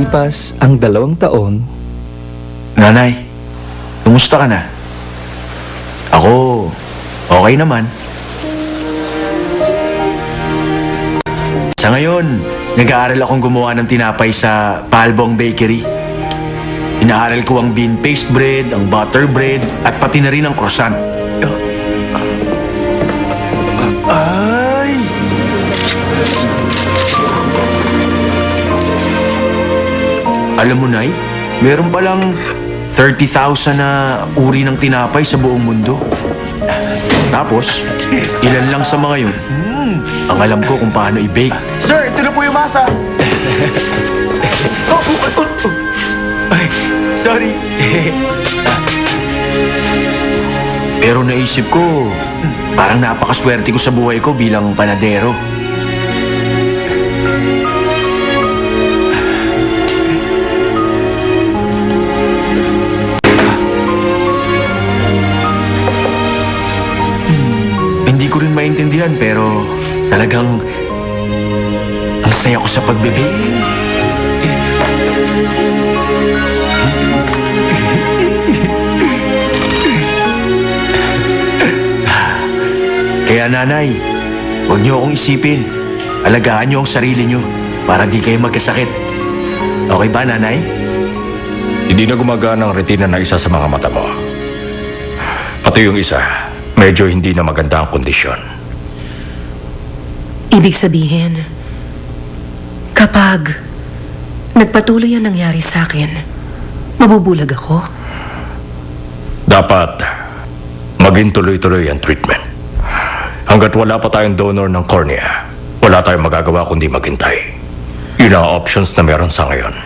Lumipas ang 2 taon. Nanay, kumusta ka na? Ako, okay naman. Sa ngayon, nag-aaral akong gumawa ng tinapay sa Palbong Bakery. Inaaral ko ang bean paste bread, ang butter bread, at pati na rin ang croissant. Ay! Alam mo, Nay, meron palang 30,000 na uri ng tinapay sa buong mundo. Tapos, ilan lang sa mga yun ang alam ko kung paano i-bake. Sir, ito na po yung masa. Ay, sorry. Pero naisip ko, parang napakaswerte ko sa buhay ko bilang panadero. Hindi ko rin maintindihan pero talagang ang saya ko sa pagbe-bake. Kaya nanay, huwag niyo akong isipin. Alagaan niyo ang sarili niyo para di kayo magkasakit. Okay ba, nanay? Hindi na gumagana ang retina ng isa sa mga mata mo. Pati yung isa, medyo hindi na maganda ang kondisyon. Ibig sabihin, kapag nagpatuloy ang nangyari sa akin, mabubulag ako. Dapat maging tuloy-tuloy ang treatment. Hanggat wala pa tayong donor ng cornea, wala tayong magagawa kundi maghintay. Yun ang options na meron sa ngayon.